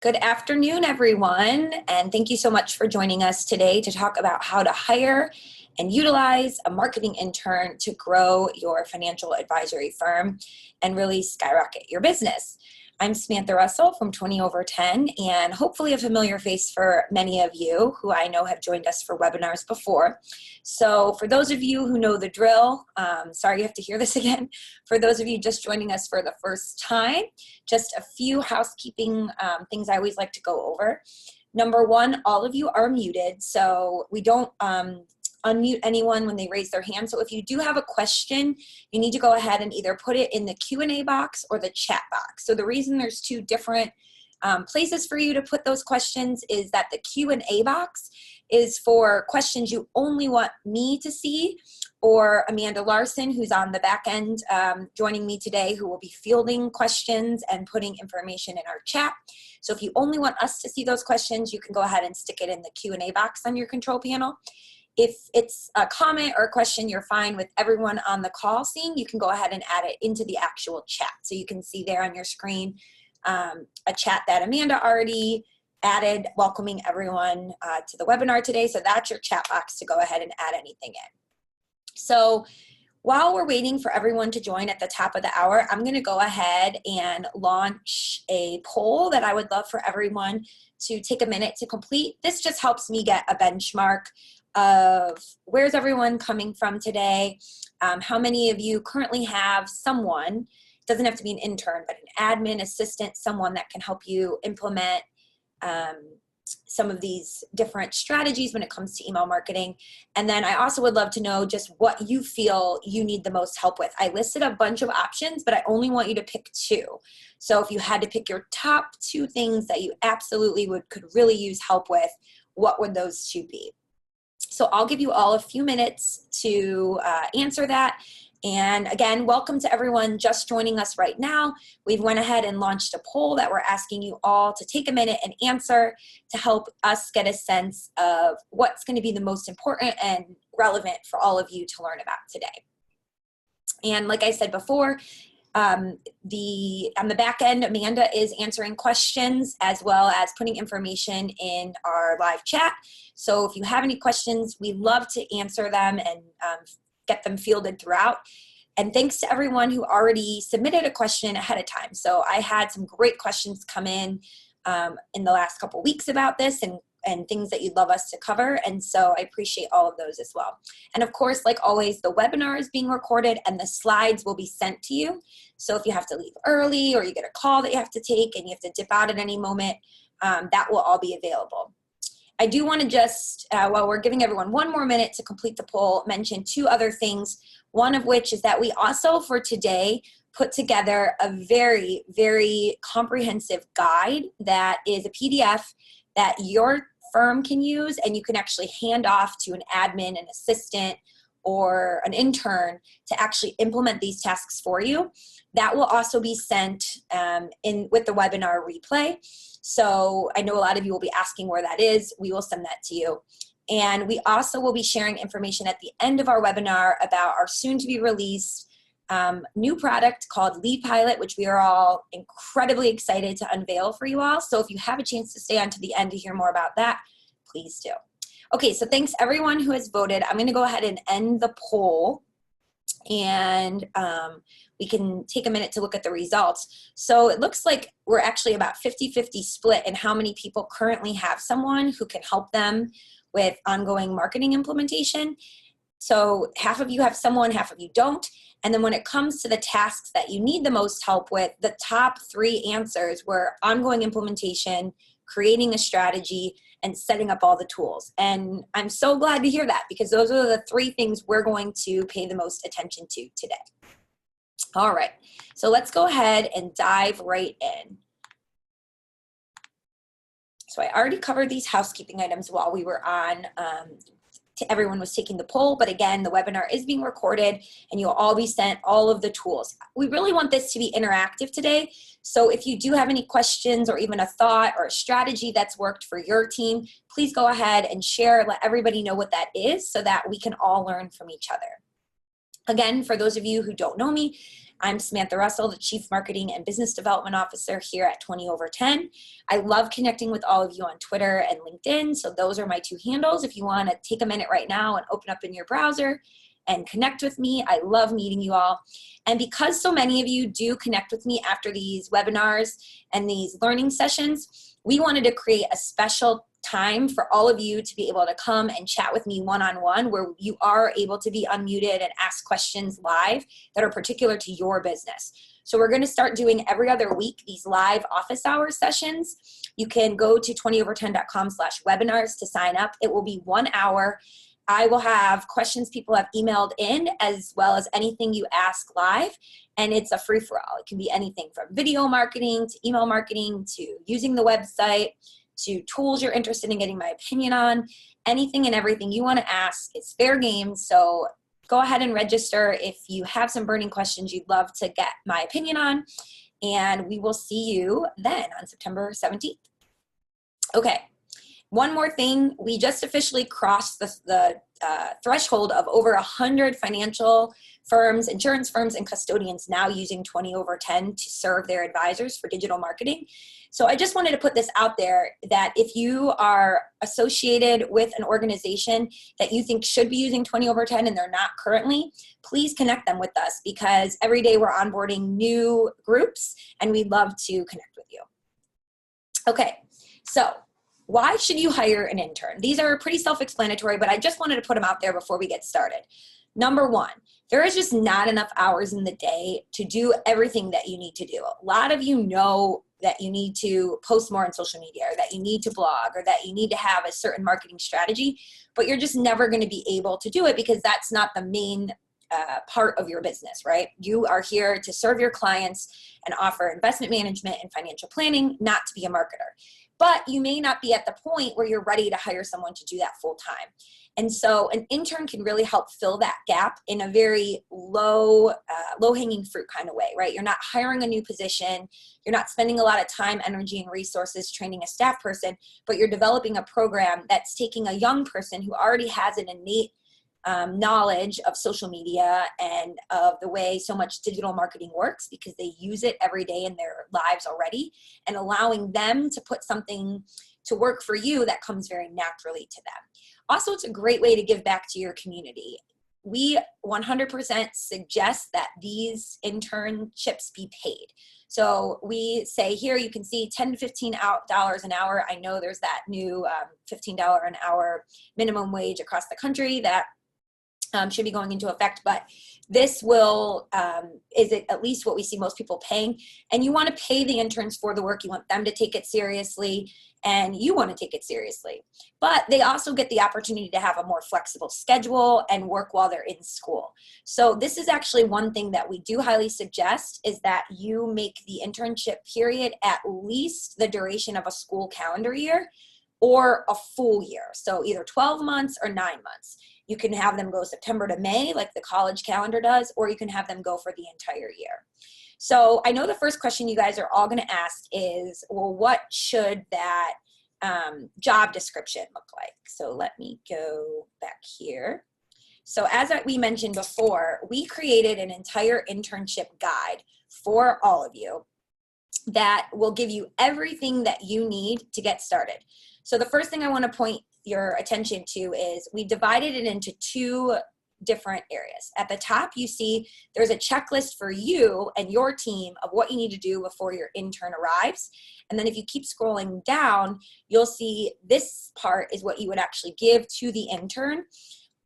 Good afternoon, everyone, and thank you so much for joining us today to talk about how to hire and utilize a marketing intern to grow your financial advisory firm and really skyrocket your business. I'm Samantha Russell from 20 Over 10, and hopefully a familiar face for many of you who I know have joined us for webinars before. So for those of you who know the drill, sorry you have to hear this again. For those of you just joining us for the first time, just a few housekeeping things I always like to go over. Number one, all of you are muted, so we don't unmute anyone when they raise their hand. So if you do have a question, you need to go ahead and either put it in the Q&A box or the chat box. So the reason there's two different places for you to put those questions is that the Q&A box is for questions you only want me to see, or Amanda Larson, who's on the back end joining me today, who will be fielding questions and putting information in our chat. So if you only want us to see those questions, you can go ahead and stick it in the Q&A box on your control panel. If it's a comment or a question you're fine with everyone on the call seeing, you can go ahead and add it into the actual chat. So you can see there on your screen a chat that Amanda already added, welcoming everyone to the webinar today. So that's your chat box to go ahead and add anything in. So while we're waiting for everyone to join at the top of the hour, I'm going to go ahead and launch a poll that I would love for everyone to take a minute to complete. This just helps me get a benchmark of where's everyone coming from today, how many of you currently have someone, doesn't have to be an intern, but an admin assistant, someone that can help you implement some of these different strategies when it comes to email marketing. And then I also would love to know just what you feel you need the most help with. I listed a bunch of options, but I only want you to pick two. So if you had to pick your top two things that you absolutely could really use help with, what would those two be? So I'll give you all a few minutes to answer that. And again, welcome to everyone just joining us right now. We've went ahead and launched a poll that we're asking you all to take a minute and answer to help us get a sense of what's going to be the most important and relevant for all of you to learn about today. And like I said before, on the back end, Amanda is answering questions as well as putting information in our live chat. So if you have any questions, we love to answer them and get them fielded throughout. And thanks to everyone who already submitted a question ahead of time. So I had some great questions come in the last couple weeks about this and things that you'd love us to cover. And so I appreciate all of those as well. And of course, like always, the webinar is being recorded and the slides will be sent to you. So if you have to leave early or you get a call that you have to take and you have to dip out at any moment, that will all be available. I do want to just, while we're giving everyone one more minute to complete the poll, mention two other things. One of which is that we also, for today, put together a very, very comprehensive guide that is a PDF that your firm can use, and you can actually hand off to an admin, an assistant, or an intern to actually implement these tasks for you. That will also be sent with the webinar replay. So I know a lot of you will be asking where that is. We will send that to you. And we also will be sharing information at the end of our webinar about our soon-to-be released new product called Lead Pilot, which we are all incredibly excited to unveil for you all. So if you have a chance to stay on to the end to hear more about that, please do. Okay, so thanks everyone who has voted. I'm gonna go ahead and end the poll and we can take a minute to look at the results. So it looks like we're actually about 50-50 split in how many people currently have someone who can help them with ongoing marketing implementation. So half of you have someone, half of you don't. And then when it comes to the tasks that you need the most help with, the top three answers were ongoing implementation, creating a strategy, and setting up all the tools. And I'm so glad to hear that because those are the three things we're going to pay the most attention to today. All right, so let's go ahead and dive right in. So I already covered these housekeeping items while we were on, everyone was taking the poll, but again, the webinar is being recorded and you'll all be sent all of the tools. We really want this to be interactive today. So if you do have any questions or even a thought or a strategy that's worked for your team, please go ahead and share, let everybody know what that is so that we can all learn from each other. Again, for those of you who don't know me, I'm Samantha Russell, the Chief Marketing and Business Development Officer here at 20 over 10. I love connecting with all of you on Twitter and LinkedIn, so those are my two handles. If you want to take a minute right now and open up in your browser and connect with me, I love meeting you all. And because so many of you do connect with me after these webinars and these learning sessions, we wanted to create a special time for all of you to be able to come and chat with me one-on-one, where you are able to be unmuted and ask questions live that are particular to your business. So we're going to start doing every other week these live office hour sessions. You can go to 20over10.com/webinars to sign up. It will be 1 hour. I will have questions people have emailed in, as well as anything you ask live, and it's a free-for-all. It can be anything from video marketing to email marketing to using the website to tools you're interested in getting my opinion on. Anything and everything you want to ask. It's fair game, so go ahead and register if you have some burning questions you'd love to get my opinion on, and we will see you then on September 17th. Okay. One more thing, we just officially crossed the threshold of over 100 financial firms, insurance firms, and custodians now using 20 over 10 to serve their advisors for digital marketing. So I just wanted to put this out there that if you are associated with an organization that you think should be using 20 over 10 and they're not currently, please connect them with us, because every day we're onboarding new groups and we'd love to connect with you. Okay, so why should you hire an intern? These are pretty self-explanatory, but I just wanted to put them out there before we get started. Number one, there is just not enough hours in the day to do everything that you need to do. A lot of you know that you need to post more on social media, or that you need to blog, or that you need to have a certain marketing strategy, but you're just never going to be able to do it because that's not the main part of your business, right? You are here to serve your clients and offer investment management and financial planning, not to be a marketer. But you may not be at the point where you're ready to hire someone to do that full time. And so an intern can really help fill that gap in a very low-hanging fruit kind of way, right? You're not hiring a new position. You're not spending a lot of time, energy, and resources training a staff person, but you're developing a program that's taking a young person who already has an innate knowledge of social media and of the way so much digital marketing works, because they use it every day in their lives already, and allowing them to put something to work for you that comes very naturally to them. Also, it's a great way to give back to your community. We 100% suggest that these internships be paid. So we say here, you can see $10 to $15 an hour. I know there's that new $15 an hour minimum wage across the country that should be going into effect, but this will is it at least what we see most people paying. And you want to pay the interns for the work. You want them to take it seriously, and you want to take it seriously. But they also get the opportunity to have a more flexible schedule and work while they're in school. So this is actually one thing that we do highly suggest, is that you make the internship period at least the duration of a school calendar year or a full year. So either 12 months or 9 months. You can have them go September to May like the college calendar does, or you can have them go for the entire year. So I know the first question you guys are all going to ask is, well, what should that job description look like? So let me go back here. So as we mentioned before, we created an entire internship guide for all of you that will give you everything that you need to get started. So the first thing I want to point your attention to is we divided it into two different areas. At the top, you see there's a checklist for you and your team of what you need to do before your intern arrives. And then if you keep scrolling down, you'll see this part is what you would actually give to the intern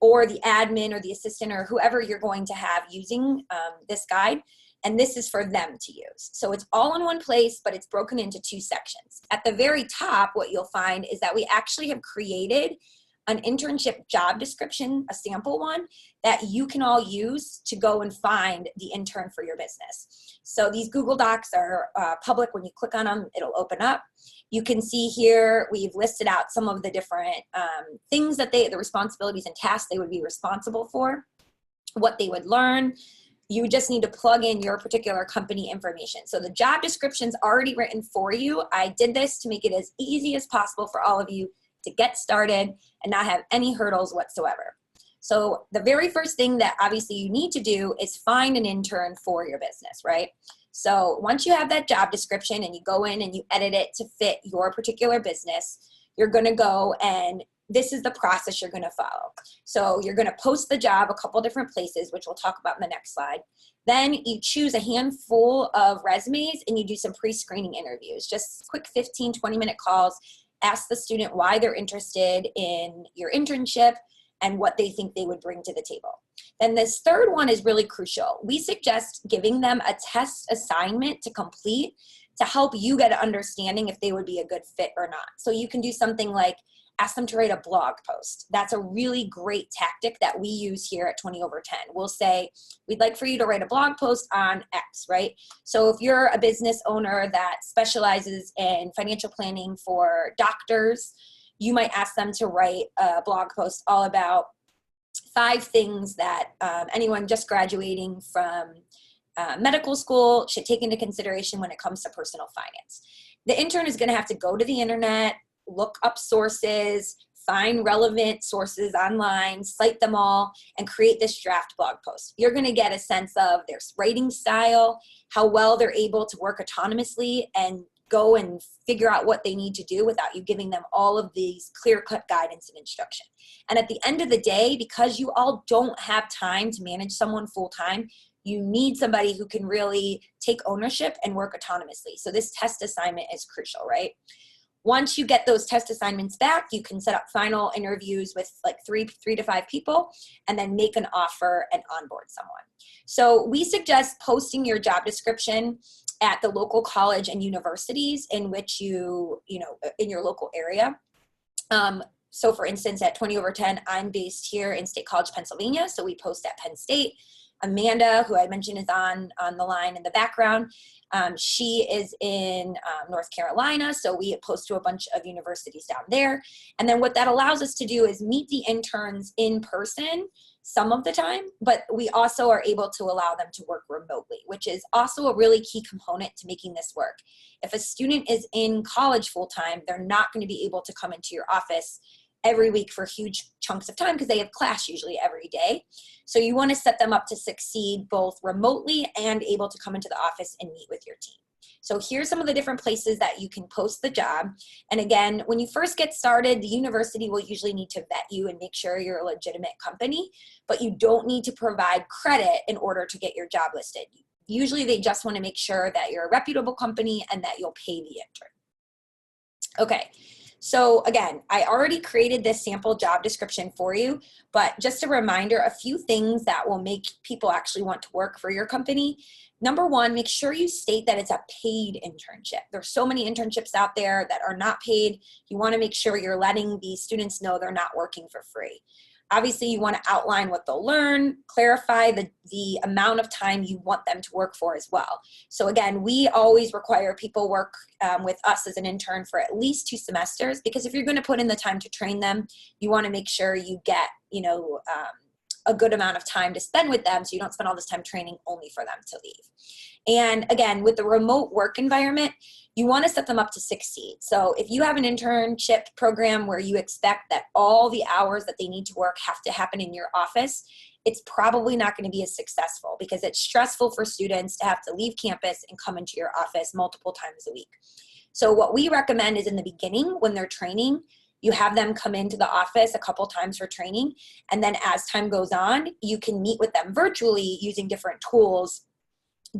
or the admin or the assistant or whoever you're going to have using this guide. And this is for them to use. So it's all in one place, but it's broken into two sections. At the very top, what you'll find is that we actually have created an internship job description, a sample one, that you can all use to go and find the intern for your business. So these Google Docs are public. When you click on them, it'll open up. You can see here, we've listed out some of the different things that the responsibilities and tasks they would be responsible for, what they would learn. You just need to plug in your particular company information. So the job description's already written for you. I did this to make it as easy as possible for all of you to get started and not have any hurdles whatsoever. So the very first thing that obviously you need to do is find an intern for your business, right? So once you have that job description and you go in and you edit it to fit your particular business, you're going to go and this is the process you're going to follow. So you're going to post the job a couple different places, which we'll talk about in the next slide. Then you choose a handful of resumes and you do some pre-screening interviews, just quick 15, 20-minute calls. Ask the student why they're interested in your internship and what they think they would bring to the table. Then this third one is really crucial. We suggest giving them a test assignment to complete to help you get an understanding if they would be a good fit or not. So you can do something like ask them to write a blog post. That's a really great tactic that we use here at 20 over 10. We'll say, we'd like for you to write a blog post on X, right? So if you're a business owner that specializes in financial planning for doctors, you might ask them to write a blog post all about 5 things that anyone just graduating from medical school should take into consideration when it comes to personal finance. The intern is going to have to go to the internet, look up sources, find relevant sources online, cite them all, and create this draft blog post. You're going to get a sense of their writing style, how well they're able to work autonomously and go and figure out what they need to do without you giving them all of these clear-cut guidance and instruction. And at the end of the day, because you all don't have time to manage someone full-time, you need somebody who can really take ownership and work autonomously. So this test assignment is crucial, right? Once you get those test assignments back, you can set up final interviews with like three to 5 people and then make an offer and onboard someone. So we suggest posting your job description at the local college and universities in which in your local area. So for instance, at 20 over 10, I'm based here in State College, Pennsylvania. So we post at Penn State. Amanda, who I mentioned is on the line in the background, she is in North Carolina, so we post to a bunch of universities down there. And then what that allows us to do is meet the interns in person some of the time, but we also are able to allow them to work remotely, which is also a really key component to making this work. If a student is in college full-time, they're not going to be able to come into your office every week for huge chunks of time because they have class usually every day. So you want to set them up to succeed both remotely and able to come into the office and meet with your team. So here's some of the different places that you can post the job. And again, when you first get started, the university will usually need to vet you and make sure you're a legitimate company, but you don't need to provide credit in order to get your job listed. Usually they just want to make sure that you're a reputable company and that you'll pay the intern. Okay. So again, I already created this sample job description for you, but just a reminder, a few things that will make people actually want to work for your company. Number one, make sure you state that it's a paid internship. There's so many internships out there that are not paid. You want to make sure you're letting the students know they're not working for free. Obviously, you want to outline what they'll learn, clarify the amount of time you want them to work for as well. So again, we always require people work with us as an intern for at least 2 semesters, because if you're going to put in the time to train them, you want to make sure you get, a good amount of time to spend with them so you don't spend all this time training only for them to leave. And again, with the remote work environment, you want to set them up to succeed. So if you have an internship program where you expect that all the hours that they need to work have to happen in your office, it's probably not going to be as successful because it's stressful for students to have to leave campus and come into your office multiple times a week. So what we recommend is in the beginning when they're training, you have them come into the office a couple times for training. And then as time goes on, you can meet with them virtually using different tools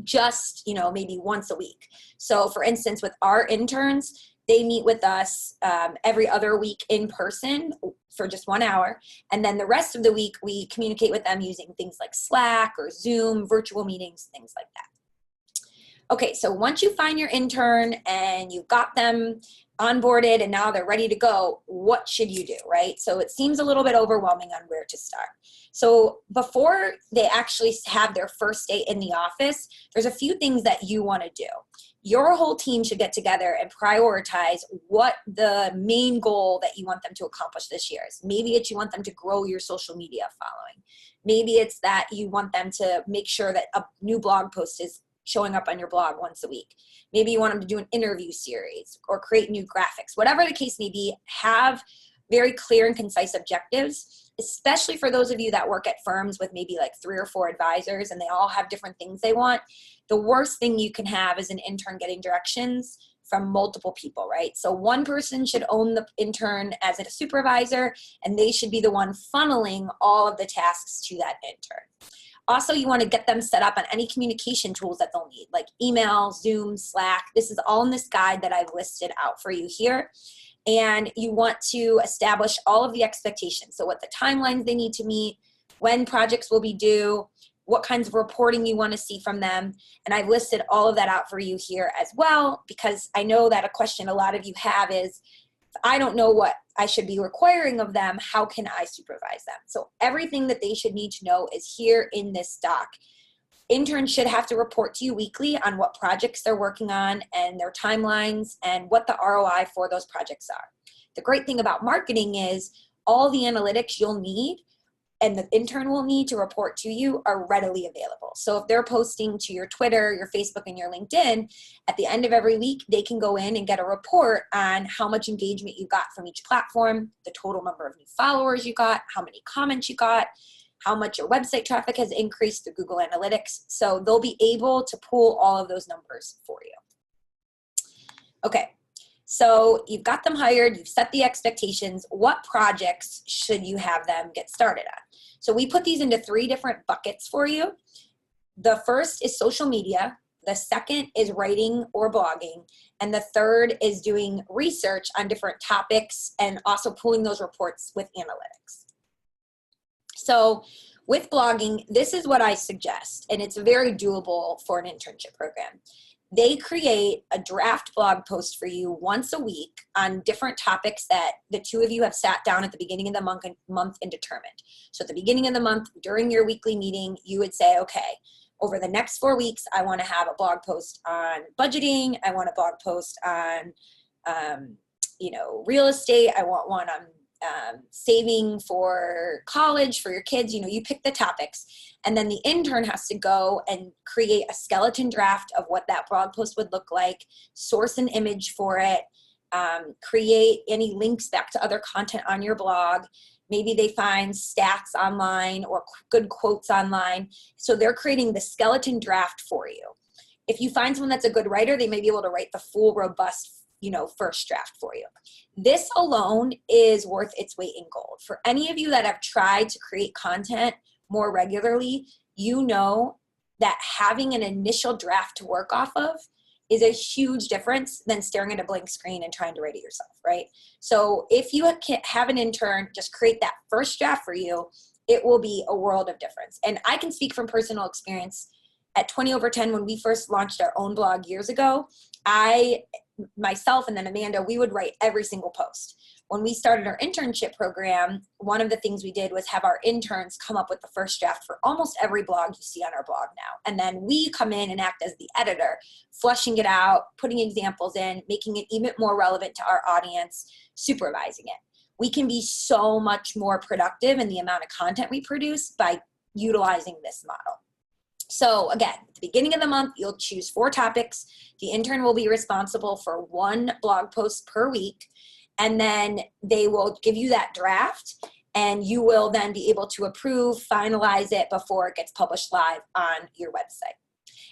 just, maybe once a week. So for instance, with our interns, they meet with us every other week in person for just 1 hour. And then the rest of the week, we communicate with them using things like Slack or Zoom, virtual meetings, things like that. Okay, so once you find your intern and you've got them onboarded and now they're ready to go, what should you do, right? So it seems a little bit overwhelming on where to start. So before they actually have their first day in the office, there's a few things that you want to do. Your whole team should get together and prioritize what the main goal that you want them to accomplish this year is. Maybe it's you want them to grow your social media following. Maybe it's that you want them to make sure that a new blog post is showing up on your blog once a week. Maybe you want them to do an interview series or create new graphics. Whatever the case may be, have very clear and concise objectives, especially for those of you that work at firms with maybe like 3 or 4 advisors and they all have different things they want. The worst thing you can have is an intern getting directions from multiple people, right? So one person should own the intern as a supervisor, and they should be the one funneling all of the tasks to that intern. Also, you want to get them set up on any communication tools that they'll need, like email, Zoom, Slack. This is all in this guide that I've listed out for you here. And you want to establish all of the expectations. So what the timelines they need to meet, when projects will be due, what kinds of reporting you want to see from them. And I've listed all of that out for you here as well, because I know that a question a lot of you have is, if I don't know what I should be requiring of them, how can I supervise them? So everything that they should need to know is here in this doc. Interns should have to report to you weekly on what projects they're working on and their timelines and what the ROI for those projects are. The great thing about marketing is all the analytics you'll need and the intern will need to report to you are readily available. So if they're posting to your Twitter, your Facebook, and your LinkedIn, at the end of every week, they can go in and get a report on how much engagement you got from each platform, the total number of new followers you got, how many comments you got, how much your website traffic has increased through Google Analytics. So they'll be able to pull all of those numbers for you. Okay. So you've got them hired, you've set the expectations. What projects should you have them get started on? So we put these into 3 different buckets for you. The first is social media. The second is writing or blogging. And the third is doing research on different topics and also pulling those reports with analytics. So with blogging, this is what I suggest, and it's very doable for an internship program. They create a draft blog post for you once a week on different topics that the 2 of you have sat down at the beginning of the month and determined. So at the beginning of the month, during your weekly meeting, you would say, okay, over the next 4 weeks, I want to have a blog post on budgeting. I want a blog post on, real estate. I want one on saving for college for your kids. You pick the topics, and then the intern has to go and create a skeleton draft of what that blog post would look like, source an image for it, create any links back to other content on your blog. Maybe they find stats online or good quotes online. So they're creating the skeleton draft for you. If you find someone that's a good writer, they may be able to write the full, robust first draft for you. This alone is worth its weight in gold. For any of you that have tried to create content more regularly, you know that having an initial draft to work off of is a huge difference than staring at a blank screen and trying to write it yourself, right? So if you have an intern just create that first draft for you, it will be a world of difference. And I can speak from personal experience. At 20 over 10, when we first launched our own blog years ago, myself and then Amanda, we would write every single post. When we started our internship program, one of the things we did was have our interns come up with the first draft for almost every blog you see on our blog now. And then we come in and act as the editor, fleshing it out, putting examples in, making it even more relevant to our audience, supervising it. We can be so much more productive in the amount of content we produce by utilizing this model. So again, at the beginning of the month, you'll choose 4 topics. The intern will be responsible for 1 blog post per week, and then they will give you that draft, and you will then be able to approve, finalize it before it gets published live on your website.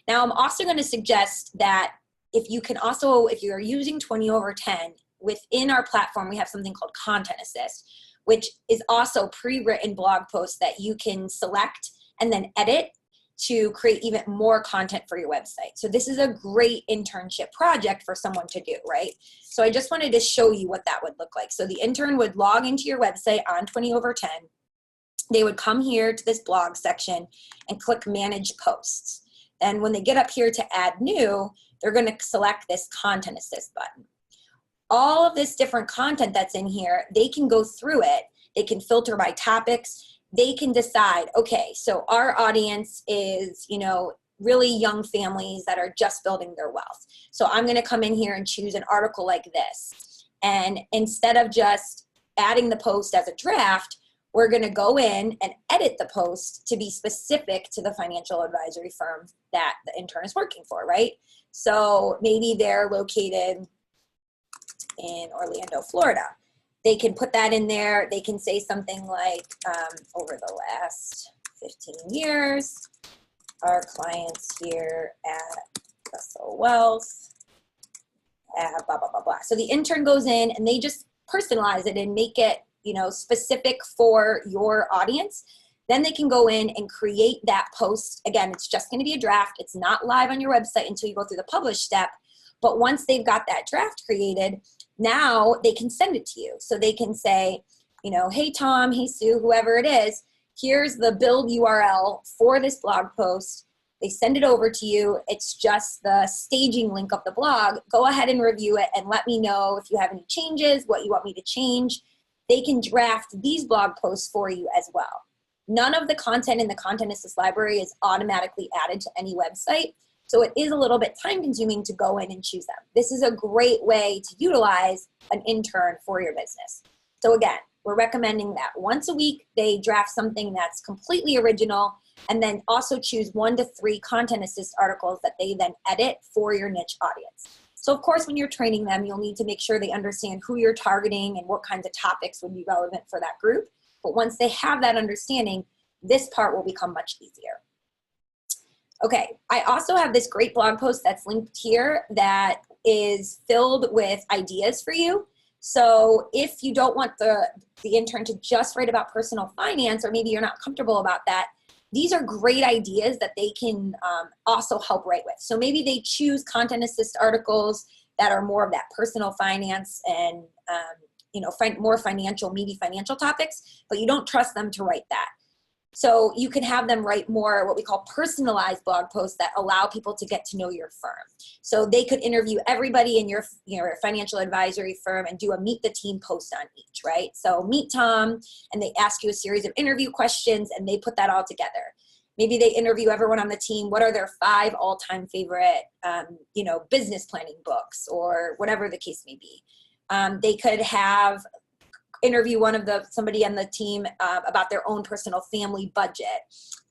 Now, I'm also going to suggest that if you're using 20 over 10, within our platform, we have something called Content Assist, which is also pre-written blog posts that you can select and then edit to create even more content for your website. So this is a great internship project for someone to do, right? So I just wanted to show you what that would look like. So the intern would log into your website on 20 over 10. They would come here to this blog section and click Manage Posts. Then when they get up here to add new, they're going to select this Content Assist button. All of this different content that's in here, they can go through it. They can filter by topics. They can decide, okay, so our audience is, really young families that are just building their wealth. So I'm going to come in here and choose an article like this. And instead of just adding the post as a draft, we're going to go in and edit the post to be specific to the financial advisory firm that the intern is working for, right? So maybe they're located in Orlando, Florida. They can put that in there. They can say something like, over the last 15 years, our clients here at Russell Wealth have blah, blah, blah, blah. So the intern goes in and they just personalize it and make it, you know, specific for your audience. Then they can go in and create that post. Again, it's just going to be a draft. It's not live on your website until you go through the publish step. But once they've got that draft created, now they can send it to you. So they can say, you know, hey, Tom, hey, Sue, whoever it is, here's the build URL for this blog post. They send it over to you. It's just the staging link of the blog. Go ahead and review it and let me know if you have any changes, what you want me to change. They can draft these blog posts for you as well. None of the content in the Content Assist library is automatically added to any website. So it is a little bit time consuming to go in and choose them. This is a great way to utilize an intern for your business. So again, we're recommending that once a week, they draft something that's completely original, and then also choose 1 to 3 Content Assist articles that they then edit for your niche audience. So of course, when you're training them, you'll need to make sure they understand who you're targeting and what kinds of topics would be relevant for that group. But once they have that understanding, this part will become much easier. Okay, I also have this great blog post that's linked here that is filled with ideas for you. So if you don't want the intern to just write about personal finance, or maybe you're not comfortable about that, these are great ideas that they can also help write with. So maybe they choose Content Assist articles that are more of that personal finance and you know, more financial, meaty financial topics, but you don't trust them to write that. So you can have them write more what we call personalized blog posts that allow people to get to know your firm. So they could interview everybody in your financial advisory firm and do a meet the team post on each, right? So meet Tom, and they ask you a series of interview questions and they put that all together. Maybe they interview everyone on the team. What are their 5 all-time favorite, you know, business planning books, or whatever the case may be. They could have interview somebody on the team about their own personal family budget,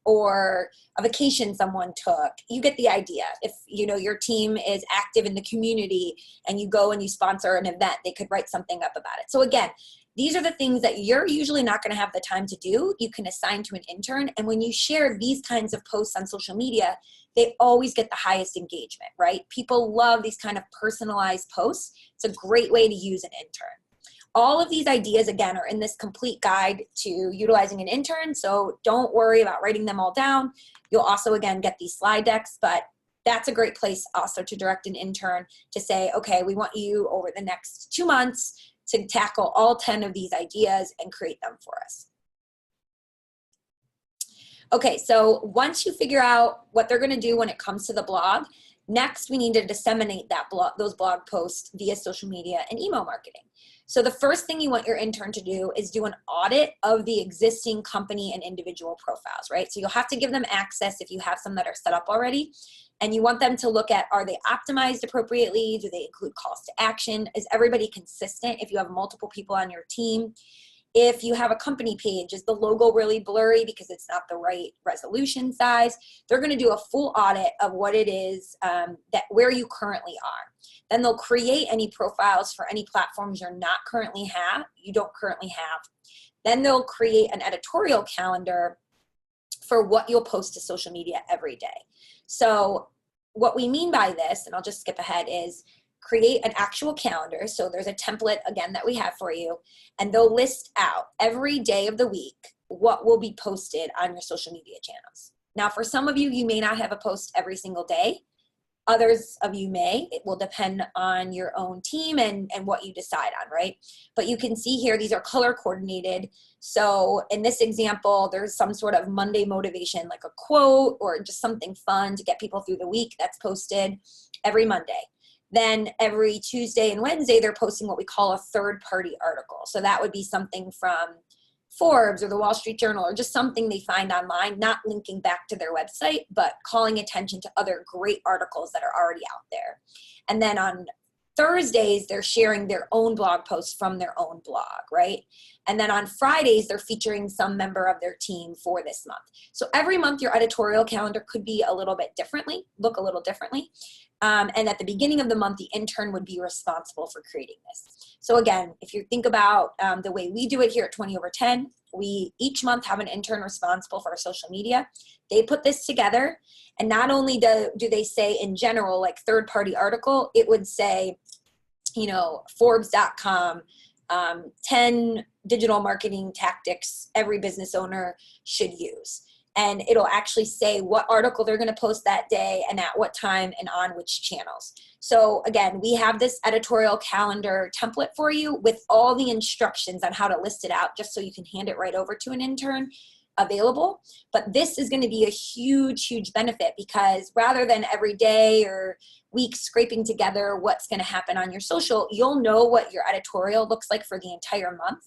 or a vacation someone took. You get the idea. If you know your team is active in the community and you go and you sponsor an event, they could write something up about it. So again, these are the things that you're usually not going to have the time to do. You can assign to an intern, and when you share these kinds of posts on social media, they always get the highest engagement, right? People love these kind of personalized posts. It's a great way to use an intern. All of these ideas, again, are in this complete guide to utilizing an intern, so don't worry about writing them all down. You'll also, again, get these slide decks, but that's a great place also to direct an intern to say, okay, we want you over the next 2 months to tackle all 10 of these ideas and create them for us. Okay, so once you figure out what they're going to do when it comes to the blog, next we need to disseminate those blog posts via social media and email marketing. So the first thing you want your intern to do is do an audit of the existing company and individual profiles, right? So you'll have to give them access if you have some that are set up already. And you want them to look at, are they optimized appropriately? Do they include calls to action? Is everybody consistent if you have multiple people on your team? If you have a company page, is the logo really blurry because it's not the right resolution size? They're going to do a full audit of what it is where you currently are. Then they'll create any profiles for any platforms you don't currently have. Then they'll create an editorial calendar for what you'll post to social media every day. So what we mean by this, and I'll just skip ahead, is create an actual calendar. So there's a template, again, that we have for you, and they'll list out every day of the week what will be posted on your social media channels. Now, for some of you, you may not have a post every single day. Others of you may. It will depend on your own team and what you decide on, right? But you can see here, these are color coordinated. So in this example, there's some sort of Monday motivation, like a quote or just something fun to get people through the week that's posted every Monday. Then every Tuesday and Wednesday, they're posting what we call a third-party article. So that would be something from Forbes or the Wall Street Journal, or just something they find online, not linking back to their website, but calling attention to other great articles that are already out there. And then on Thursdays, they're sharing their own blog posts from their own blog, right? And then on Fridays, they're featuring some member of their team for this month. So every month, your editorial calendar could be a little bit differently, look a little differently. And at the beginning of the month, the intern would be responsible for creating this. So again, if you think about the way we do it here at 20 over 10, we each month have an intern responsible for our social media. They put this together, and not only do they say in general, like third-party article, it would say, you know, Forbes.com, 10 digital marketing tactics every business owner should use. And it'll actually say what article they're going to post that day and at what time and on which channels. So again, we have this editorial calendar template for you with all the instructions on how to list it out, just so you can hand it right over to an intern available. But this is going to be a huge, huge benefit, because rather than every day or week scraping together what's going to happen on your social, you'll know what your editorial looks like for the entire month.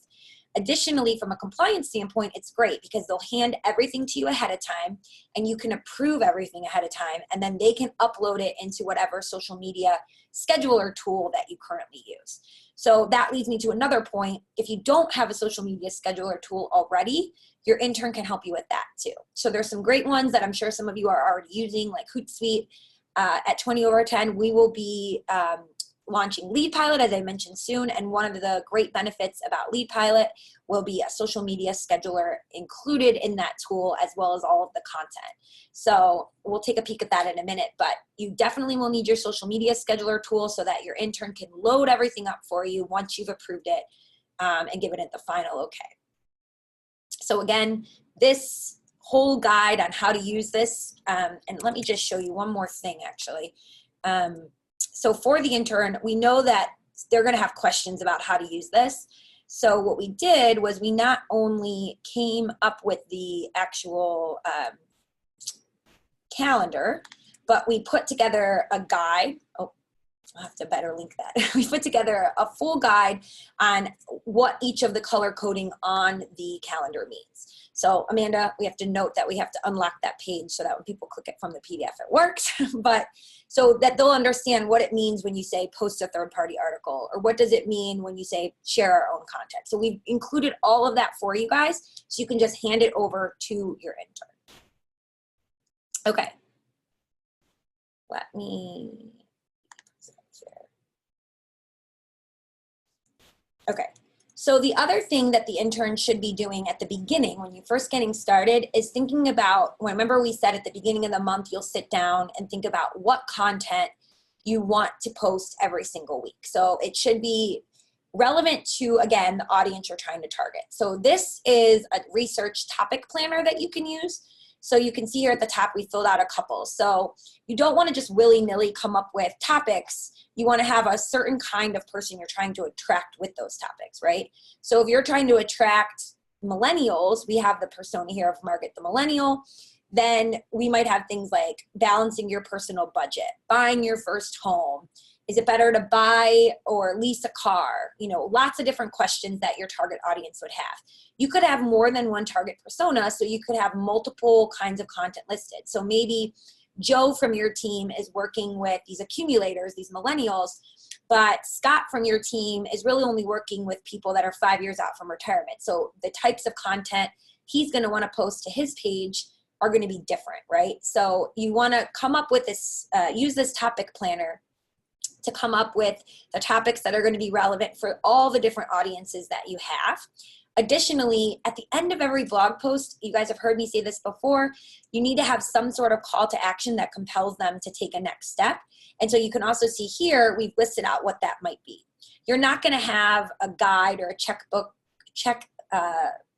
Additionally, from a compliance standpoint, it's great because they'll hand everything to you ahead of time, and you can approve everything ahead of time, and then they can upload it into whatever social media scheduler tool that you currently use. So that leads me to another point. If you don't have a social media scheduler tool already, your intern can help you with that too. So there's some great ones that I'm sure some of you are already using, like Hootsuite. At 20 over 10, we will be launching Lead Pilot, as I mentioned, soon. And one of the great benefits about Lead Pilot will be a social media scheduler included in that tool, as well as all of the content. So we'll take a peek at that in a minute, but you definitely will need your social media scheduler tool so that your intern can load everything up for you once you've approved it and given it the final okay. So again, this whole guide on how to use this, and let me just show you one more thing actually. So for the intern, we know that they're going to have questions about how to use this. So what we did was we not only came up with the actual calendar, but we put together a guide. Oh, I'll have to better link that. We put together a full guide on what each of the color coding on the calendar means. So Amanda, we have to note that we have to unlock that page so that when people click it from the PDF, it works. But so that they'll understand what it means when you say post a third-party article, or what does it mean when you say share our own content. So we've included all of that for you guys, so you can just hand it over to your intern. Okay. Let me. Okay. So the other thing that the intern should be doing at the beginning, when you're first getting started, is thinking about, remember we said at the beginning of the month, you'll sit down and think about what content you want to post every single week. So it should be relevant to, again, the audience you're trying to target. So this is a research topic planner that you can use. So you can see here at the top, we filled out a couple. So you don't want to just willy-nilly come up with topics. You want to have a certain kind of person you're trying to attract with those topics, right? So if you're trying to attract millennials, we have the persona here of Margaret the Millennial, then we might have things like balancing your personal budget, buying your first home. Is it better to buy or lease a car? You know, lots of different questions that your target audience would have. You could have more than one target persona, so you could have multiple kinds of content listed. So maybe Joe from your team is working with these accumulators, these millennials, but Scott from your team is really only working with people that are 5 years out from retirement. So the types of content he's going to want to post to his page are going to be different, right? So you want to come up with this, use this topic planner to come up with the topics that are going to be relevant for all the different audiences that you have. Additionally, at the end of every blog post, you guys have heard me say this before, you need to have some sort of call to action that compels them to take a next step. And so you can also see here, we've listed out what that might be. You're not going to have a guide or a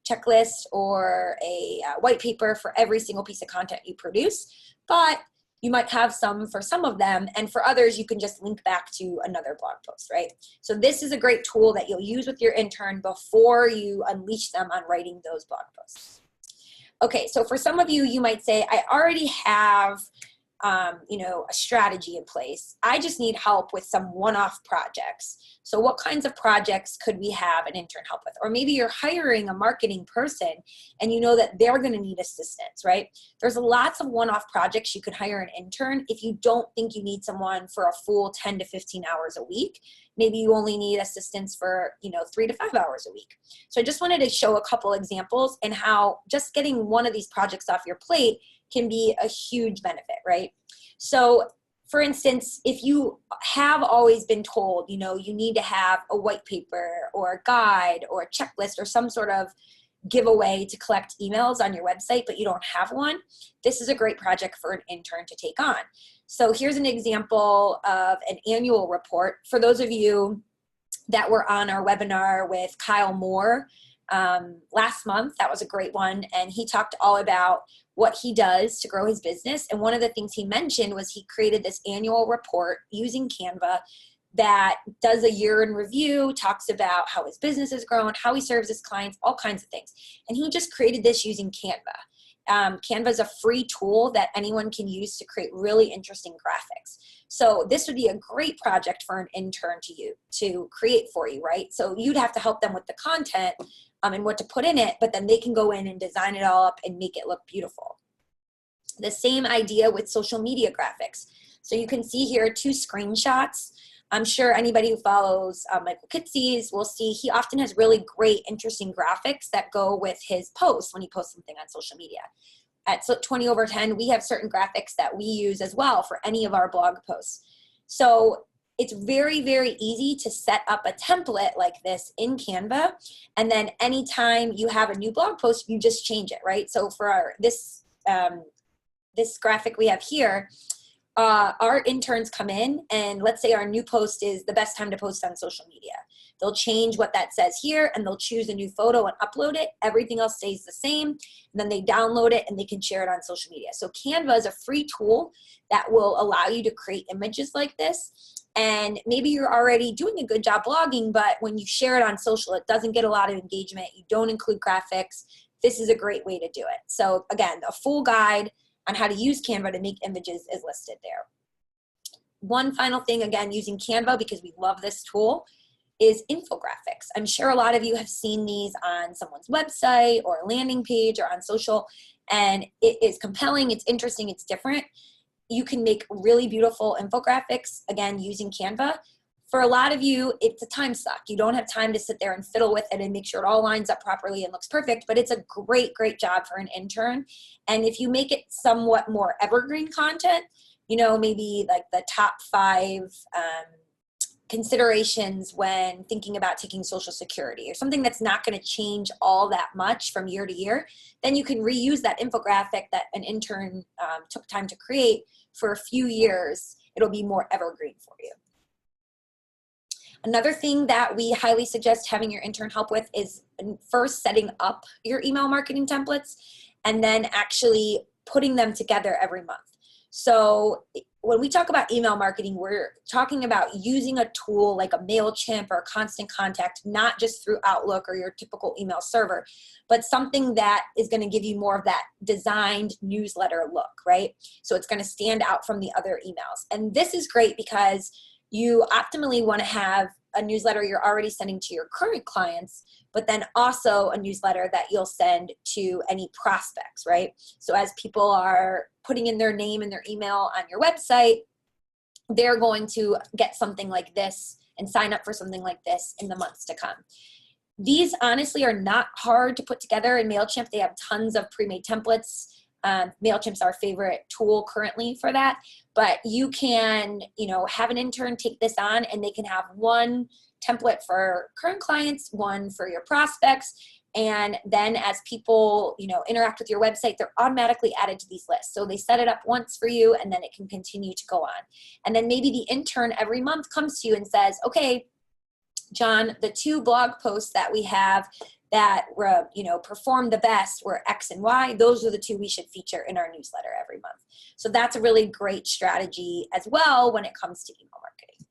checklist or a white paper for every single piece of content you produce, but you might have some for some of them, and for others, you can just link back to another blog post, right? So this is a great tool that you'll use with your intern before you unleash them on writing those blog posts. Okay, so for some of you, you might say, I already have you know, a strategy in place. I just need help with some one-off projects. So what kinds of projects could we have an intern help with? Or maybe you're hiring a marketing person and you know that they're going to need assistance, right? There's lots of one-off projects you could hire an intern if you don't think you need someone for a full 10 to 15 hours a week. Maybe you only need assistance for, you know, 3 to 5 hours a week. So I just wanted to show a couple examples and how just getting one of these projects off your plate can be a huge benefit, right? So for instance, if you have always been told, you know, you need to have a white paper or a guide or a checklist or some sort of giveaway to collect emails on your website, but you don't have one, this is a great project for an intern to take on. So here's an example of an annual report. For those of you that were on our webinar with Kyle Moore last month, that was a great one. And he talked all about what he does to grow his business. And one of the things he mentioned was he created this annual report using Canva that does a year in review, talks about how his business has grown, how he serves his clients, all kinds of things. And he just created this using Canva. Canva is a free tool that anyone can use to create really interesting graphics. So this would be a great project for an intern to create for you, right? So you'd have to help them with the content and what to put in it, but then they can go in and design it all up and make it look beautiful. The same idea with social media graphics. So you can see here 2 screenshots. I'm sure anybody who follows Michael Kitces will see he often has really great, interesting graphics that go with his posts when he posts something on social media. At 20 over 10, we have certain graphics that we use as well for any of our blog posts. So it's very, very easy to set up a template like this in Canva. And then anytime you have a new blog post, you just change it, right? So for this graphic we have here, our interns come in and let's say our new post is the best time to post on social media. They'll change what that says here and they'll choose a new photo and upload it. Everything else stays the same. And then they download it and they can share it on social media. So Canva is a free tool that will allow you to create images like this. And maybe you're already doing a good job blogging, but when you share it on social, it doesn't get a lot of engagement. You don't include graphics. This is a great way to do it. So again, a full guide on how to use Canva to make images is listed there. One final thing, again, using Canva because we love this tool, is infographics. I'm sure a lot of you have seen these on someone's website or a landing page or on social, and it is compelling, it's interesting, it's different. You can make really beautiful infographics, again, using Canva. For a lot of you, it's a time suck. You don't have time to sit there and fiddle with it and make sure it all lines up properly and looks perfect, but it's a great, great job for an intern. And if you make it somewhat more evergreen content, you know, maybe like the top 5 considerations when thinking about taking Social Security or something that's not going to change all that much from year to year, then you can reuse that infographic that an intern took time to create for a few years. It'll be more evergreen for you. Another thing that we highly suggest having your intern help with is first setting up your email marketing templates and then actually putting them together every month. So when we talk about email marketing, we're talking about using a tool like a MailChimp or Constant Contact, not just through Outlook or your typical email server, but something that is going to give you more of that designed newsletter look, right? So it's going to stand out from the other emails. And this is great because you optimally want to have a newsletter you're already sending to your current clients, but then also a newsletter that you'll send to any prospects, right? So as people are putting in their name and their email on your website, they're going to get something like this and sign up for something like this in the months to come. These honestly are not hard to put together in MailChimp. They have tons of pre-made templates. MailChimp's our favorite tool currently for that, but you can, you know, have an intern take this on and they can have one template for current clients, one for your prospects, and then as people, you know, interact with your website, they're automatically added to these lists. So they set it up once for you and then it can continue to go on. And then maybe the intern every month comes to you and says, okay, John, the 2 blog posts that we have that were, you know, performed the best were X and Y. Those are the 2 we should feature in our newsletter every month. So that's a really great strategy as well when it comes to email marketing.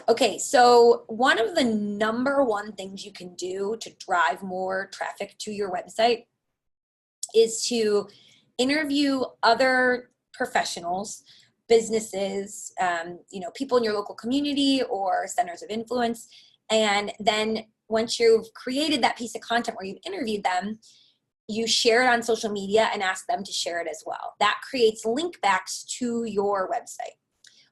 Okay, so one of the #1 things you can do to drive more traffic to your website is to interview other professionals, businesses, people in your local community or centers of influence. And then once you've created that piece of content where you've interviewed them, you share it on social media and ask them to share it as well. That creates link backs to your website.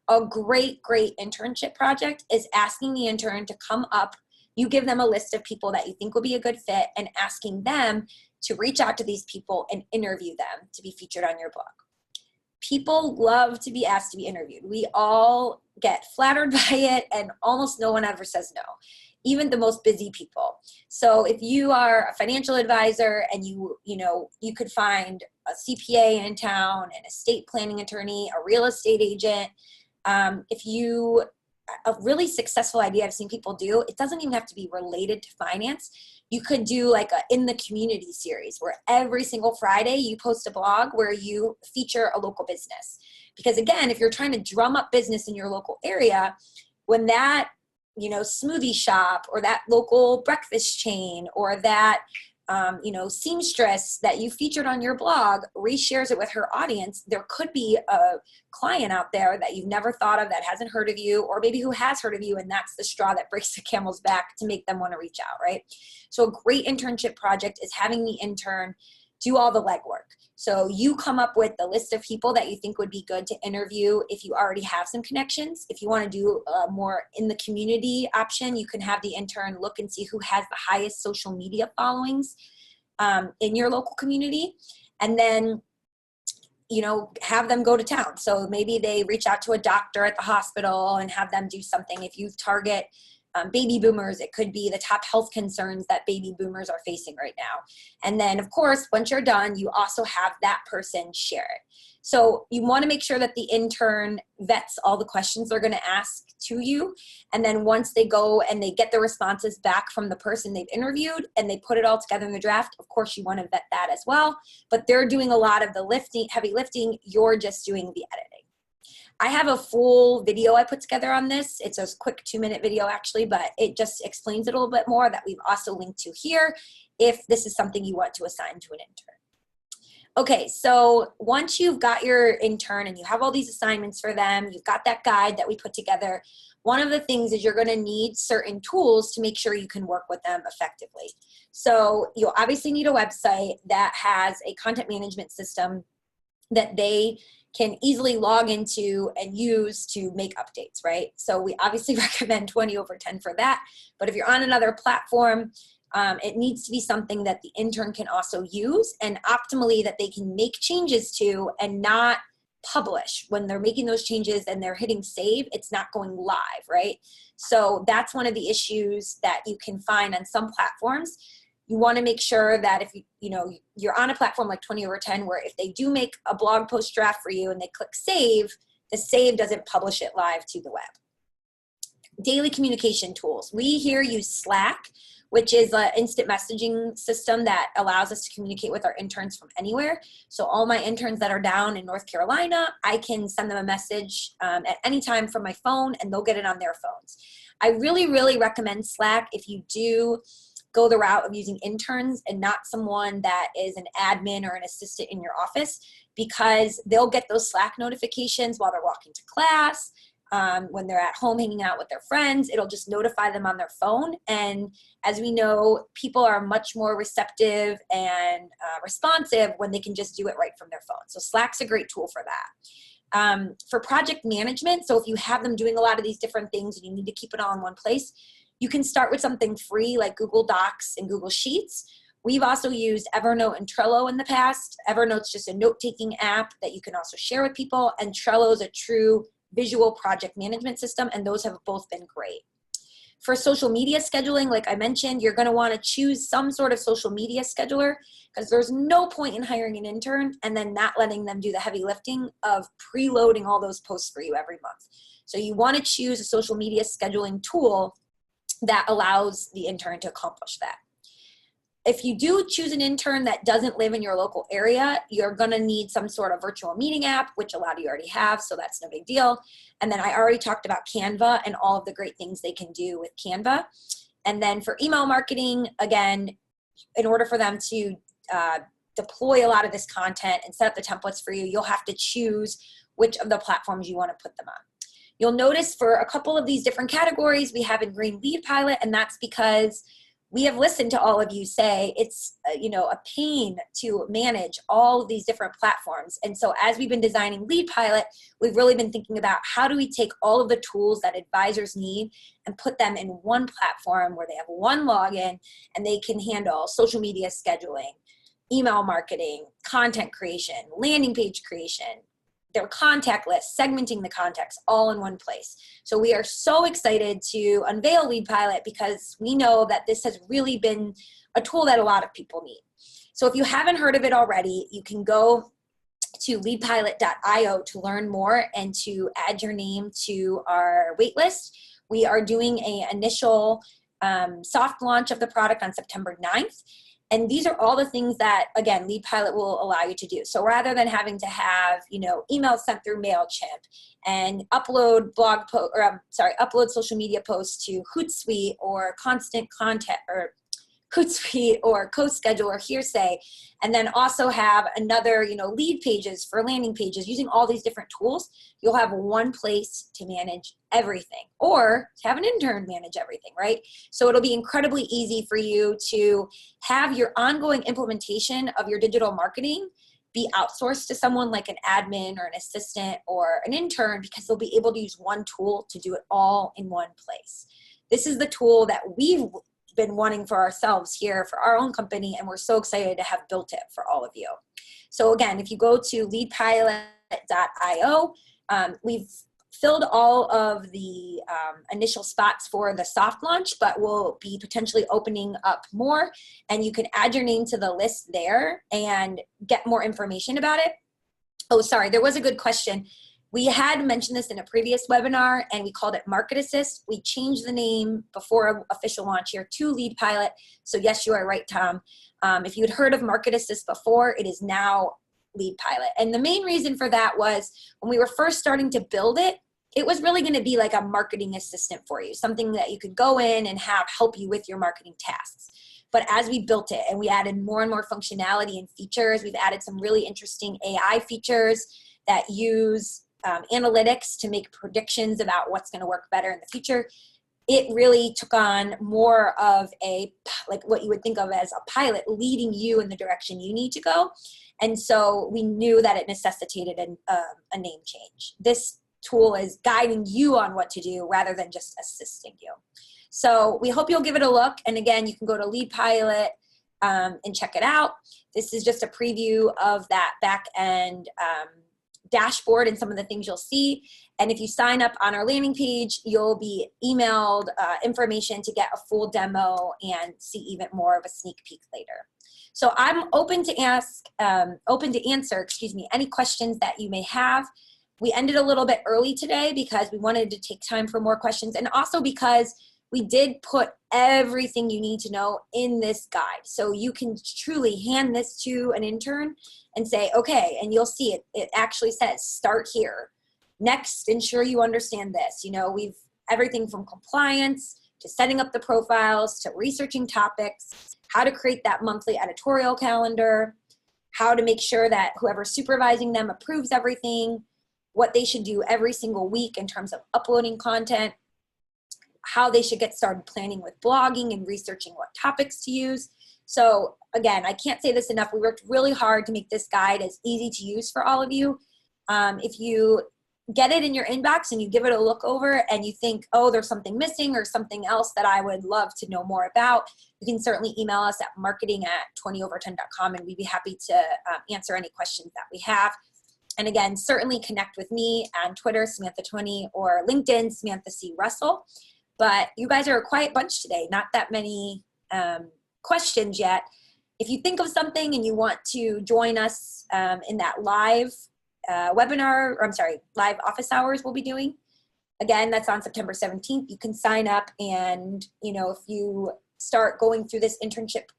A great internship project is asking the intern to come up. You give them a list of people that you think will be a good fit and asking them to reach out to these people and interview them to be featured on your blog. People love to be asked to be interviewed. We all get flattered by it, and almost no one ever says no, even the most busy people. So if you are a financial advisor and you could find a CPA in town, an estate planning attorney, a real estate agent, a really successful idea I've seen people do, it doesn't even have to be related to finance. You could do like a in the community series where every single Friday you post a blog where you feature a local business. Because again, if you're trying to drum up business in your local area, when that smoothie shop or that local breakfast chain or that seamstress that you featured on your blog reshares it with her audience, there could be a client out there that you've never thought of that hasn't heard of you, or maybe who has heard of you, and that's the straw that breaks the camel's back to make them want to reach out, right? So a great internship project is having the intern do all the legwork. So you come up with the list of people that you think would be good to interview if you already have some connections. If you want to do a more in the community option, you can have the intern look and see who has the highest social media followings in your local community, and then have them go to town. So maybe they reach out to a doctor at the hospital and have them do something. If you target baby boomers, it could be the top health concerns that baby boomers are facing right now. And then, of course, once you're done, you also have that person share it. So you want to make sure that the intern vets all the questions they're going to ask to you. And then once they go and they get the responses back from the person they've interviewed and they put it all together in the draft, of course, you want to vet that as well. But they're doing a lot of the heavy lifting. You're just doing the editing. I have a full video I put together on this. It's a quick 2-minute video actually, but it just explains it a little bit more that we've also linked to here if this is something you want to assign to an intern. Okay, so once you've got your intern and you have all these assignments for them, you've got that guide that we put together, one of the things is you're going to need certain tools to make sure you can work with them effectively. So you'll obviously need a website that has a content management system that they can easily log into and use to make updates, right? So we obviously recommend 20/10 for that. But if you're on another platform, it needs to be something that the intern can also use, and optimally that they can make changes to and not publish. When they're making those changes and they're hitting save, it's not going live, right? So that's one of the issues that you can find on some platforms. You want to make sure that if you're on a platform like 20/10 where if they do make a blog post draft for you and they click save, the save doesn't publish it live to the web. Daily communication tools. We here use Slack, which is an instant messaging system that allows us to communicate with our interns from anywhere. So all my interns that are down in North Carolina, I can send them a message at any time from my phone and they'll get it on their phones. I really recommend Slack if you do go the route of using interns and not someone that is an admin or an assistant in your office, because they'll get those Slack notifications while they're walking to class. When they're at home hanging out with their friends, it'll just notify them on their phone. And as we know, people are much more receptive and responsive when they can just do it right from their phone. So Slack's a great tool for that. For project management, so if you have them doing a lot of these different things and you need to keep it all in one place, you can start with something free like Google Docs and Google Sheets. We've also used Evernote and Trello in the past. Evernote's just a note-taking app that you can also share with people, and Trello is a true visual project management system, and those have both been great. For social media scheduling, like I mentioned, you're going to want to choose some sort of social media scheduler, because there's no point in hiring an intern and then not letting them do the heavy lifting of preloading all those posts for you every month. So you want to choose a social media scheduling tool that allows the intern to accomplish that. If you do choose an intern that doesn't live in your local area, you're going to need some sort of virtual meeting app, which a lot of you already have, so that's no big deal. And then I already talked about Canva and all of the great things they can do with Canva. And then for email marketing, again, in order for them to deploy a lot of this content and set up the templates for you, you'll have to choose which of the platforms you want to put them on. You'll notice for a couple of these different categories, we have in green Lead Pilot, and that's because we have listened to all of you say it's a pain to manage all of these different platforms. And so as we've been designing Lead Pilot, we've really been thinking about how do we take all of the tools that advisors need and put them in one platform where they have one login and they can handle social media scheduling, email marketing, content creation, landing page creation, their contact list, segmenting the contacts all in one place. So we are so excited to unveil Lead Pilot because we know that this has really been a tool that a lot of people need. So if you haven't heard of it already, you can go to leadpilot.io to learn more and to add your name to our waitlist. We are doing an initial soft launch of the product on September 9th. And these are all the things that, again, Lead Pilot will allow you to do. So rather than having to have, emails sent through MailChimp and upload upload social media posts to Hootsuite or Constant Contact or Hootsuite or CoSchedule or Hearsay, and then also have another, lead pages for landing pages using all these different tools, you'll have one place to manage everything, or to have an intern manage everything, right? So it'll be incredibly easy for you to have your ongoing implementation of your digital marketing be outsourced to someone like an admin or an assistant or an intern, because they'll be able to use one tool to do it all in one place. This is the tool that we've been wanting for ourselves here for our own company, and we're so excited to have built it for all of you. So again, if you go to leadpilot.io, we've filled all of the initial spots for the soft launch, but we'll be potentially opening up more, and you can add your name to the list there and get more information about it. Oh, sorry, there was a good question. We had mentioned this in a previous webinar, and we called it Market Assist. We changed the name before official launch here to Lead Pilot. So yes, you are right, Tom. If you had heard of Market Assist before, it is now Lead Pilot. And the main reason for that was when we were first starting to build it, it was really going to be like a marketing assistant for you, something that you could go in and have help you with your marketing tasks. But as we built it and we added more and more functionality and features, we've added some really interesting AI features that use analytics to make predictions about what's going to work better in the future. It really took on more of like what you would think of as a pilot leading you in the direction you need to go. And so we knew that it necessitated a name change. This tool is guiding you on what to do rather than just assisting you. So we hope you'll give it a look. And again, you can go to Lead Pilot and check it out. This is just a preview of that back end dashboard and some of the things you'll see. And if you sign up on our landing page, you'll be emailed information to get a full demo and see even more of a sneak peek later. So I'm open to answer, any questions that you may have. We ended a little bit early today because we wanted to take time for more questions, and also because we did put everything you need to know in this guide. So you can truly hand this to an intern and say, okay, and you'll see it. It actually says, start here. Next, ensure you understand this. We've everything from compliance to setting up the profiles to researching topics, how to create that monthly editorial calendar, how to make sure that whoever's supervising them approves everything, what they should do every single week in terms of uploading content, how they should get started planning with blogging and researching what topics to use. So again, I can't say this enough. We worked really hard to make this guide as easy to use for all of you. If you get it in your inbox and you give it a look over and you think, oh, there's something missing or something else that I would love to know more about, you can certainly email us at marketing@20over10.com, and we'd be happy to answer any questions that we have. And again, certainly connect with me on Twitter, Samantha20, or LinkedIn, Samantha C. Russell. But you guys are a quiet bunch today, not that many questions yet. If you think of something and you want to join us in that live live office hours we'll be doing, again, that's on September 17th. You can sign up, and if you start going through this internship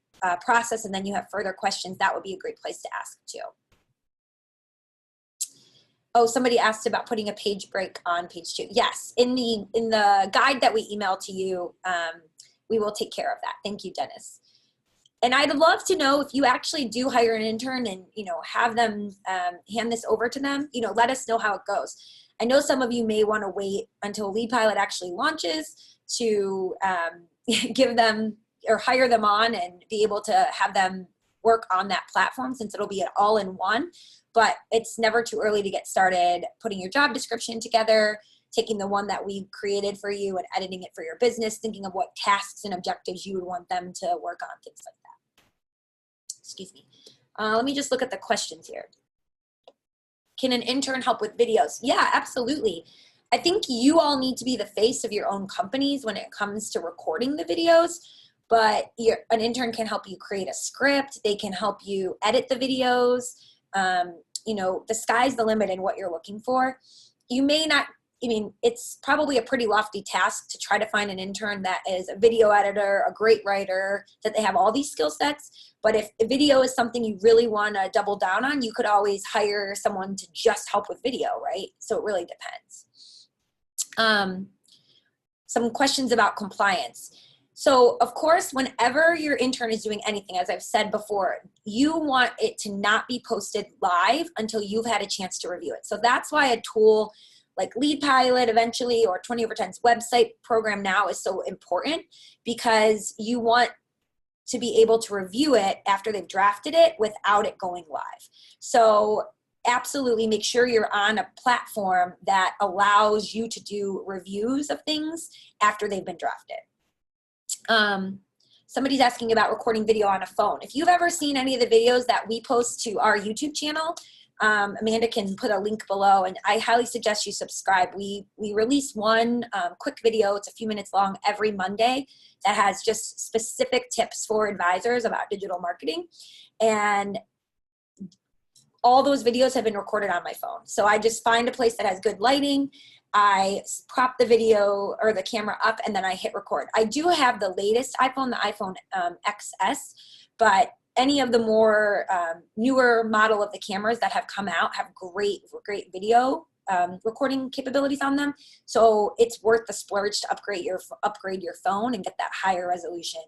process and then you have further questions, that would be a great place to ask too. Oh, somebody asked about putting a page break on page 2. Yes, in the guide that we email to you, we will take care of that. Thank you, Dennis. And I'd love to know if you actually do hire an intern and, have them hand this over to them, let us know how it goes. I know some of you may want to wait until Lead Pilot actually launches to give them or hire them on and be able to have them work on that platform, since it'll be an all-in-one. But it's never too early to get started putting your job description together, taking the one that we created for you and editing it for your business, thinking of what tasks and objectives you would want them to work on, things like that. Excuse me. Let me just look at the questions here. Can an intern help with videos? Yeah, absolutely. I think you all need to be the face of your own companies when it comes to recording the videos, but an intern can help you create a script. They can help you edit the videos. The sky's the limit in what you're looking for. You may not, it's probably a pretty lofty task to try to find an intern that is a video editor, a great writer, that they have all these skill sets. But if video is something you really want to double down on, you could always hire someone to just help with video, right? So it really depends. Some questions about compliance. So of course, whenever your intern is doing anything, as I've said before, you want it to not be posted live until you've had a chance to review it. So that's why a tool like Lead Pilot eventually, or 20 over 10's website program now, is so important, because you want to be able to review it after they've drafted it without it going live. So absolutely make sure you're on a platform that allows you to do reviews of things after they've been drafted. Somebody's asking about recording video on a phone. If you've ever seen any of the videos that we post to our YouTube channel, Amanda can put a link below, and I highly suggest you subscribe. We release one quick video, it's a few minutes long, every Monday, that has just specific tips for advisors about digital marketing. And all those videos have been recorded on my phone. So I just find a place that has good lighting. I prop the video or the camera up, and then I hit record. I do have the latest iPhone, the iPhone XS, but any of the more newer model of the cameras that have come out have great video recording capabilities on them. So it's worth the splurge to upgrade your phone and get that higher resolution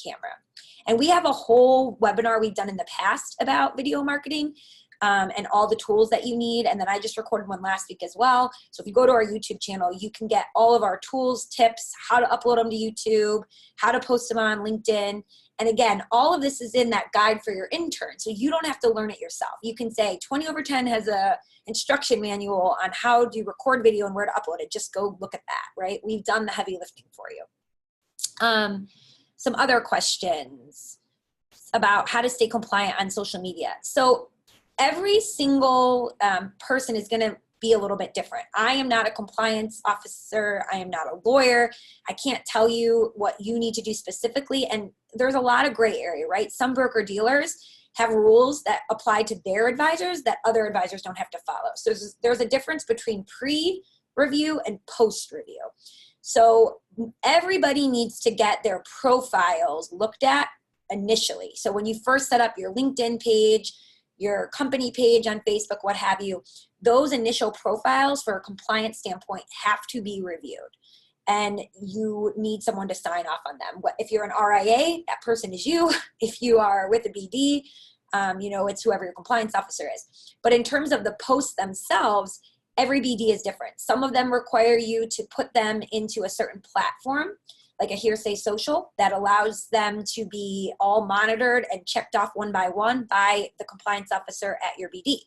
camera. And we have a whole webinar we've done in the past about video marketing and all the tools that you need. And then I just recorded one last week as well. So if you go to our YouTube channel, you can get all of our tools, tips, how to upload them to YouTube, how to post them on LinkedIn. And again, all of this is in that guide for your intern. So you don't have to learn it yourself. You can say 20 over 10 has a instruction manual on how to record video and where to upload it. Just go look at that, right? We've done the heavy lifting for you. Some other questions about how to stay compliant on social media. So every single person is going to be a little bit different. I am not a compliance officer. I am not a lawyer. I can't tell you what you need to do specifically. And there's a lot of gray area, right? Some broker dealers have rules that apply to their advisors that other advisors don't have to follow. So there's a difference between pre-review and post-review. So everybody needs to get their profiles looked at initially. So when you first set up your LinkedIn page, your company page on Facebook, what have you, those initial profiles for a compliance standpoint have to be reviewed. And you need someone to sign off on them. If you're an RIA, that person is you. If you are with a BD, it's whoever your compliance officer is. But in terms of the posts themselves, every BD is different. Some of them require you to put them into a certain platform, like a Hearsay Social, that allows them to be all monitored and checked off one by one by the compliance officer at your BD.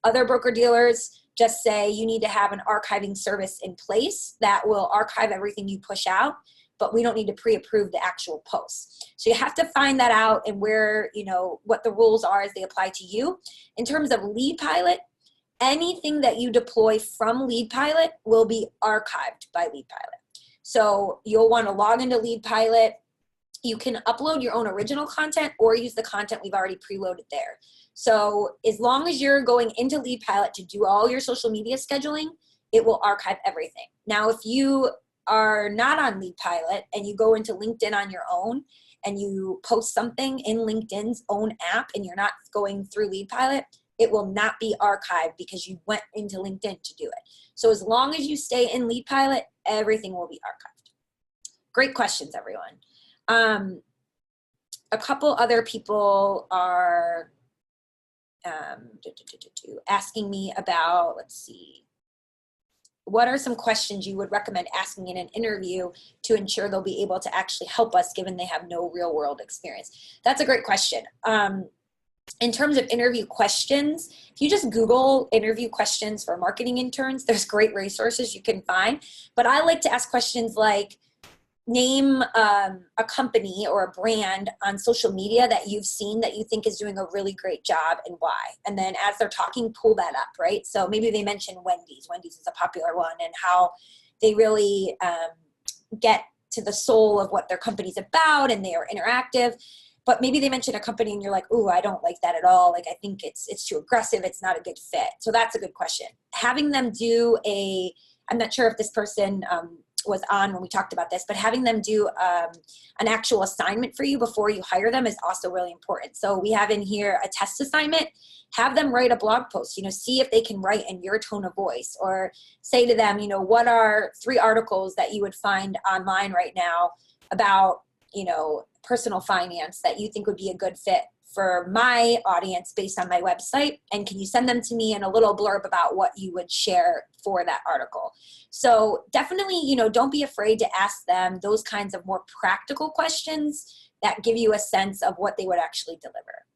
Other broker dealers just say you need to have an archiving service in place that will archive everything you push out, but we don't need to pre-approve the actual posts. So you have to find that out and where, what the rules are as they apply to you. In terms of Lead Pilot, anything that you deploy from Lead Pilot will be archived by Lead Pilot. So you'll want to log into Lead Pilot. You can upload your own original content or use the content we've already preloaded there. So as long as you're going into Lead Pilot to do all your social media scheduling, it will archive everything. Now, if you are not on Lead Pilot and you go into LinkedIn on your own and you post something in LinkedIn's own app and you're not going through Lead Pilot, it will not be archived because you went into LinkedIn to do it. So as long as you stay in Lead Pilot, everything will be archived. Great questions, everyone. A couple other people are asking me about, let's see, what are some questions you would recommend asking in an interview to ensure they'll be able to actually help us given they have no real world experience? That's a great question. In terms of interview questions, if you just Google interview questions for marketing interns, there's great resources you can find. But I like to ask questions like, name a company or a brand on social media that you've seen that you think is doing a really great job and why. And then as they're talking, pull that up, right? So maybe they mention Wendy's. Wendy's is a popular one, and how they really get to the soul of what their company's about and they are interactive. But maybe they mention a company and you're like, ooh, I don't like that at all. Like, I think it's too aggressive. It's not a good fit. So that's a good question. Having them do I'm not sure if this person was on when we talked about this, but having them do an actual assignment for you before you hire them is also really important. So we have in here a test assignment. Have them write a blog post, see if they can write in your tone of voice, or say to them, what are 3 articles that you would find online right now about, personal finance that you think would be a good fit for my audience based on my website, and can you send them to me in a little blurb about what you would share for that article? So definitely, don't be afraid to ask them those kinds of more practical questions that give you a sense of what they would actually deliver.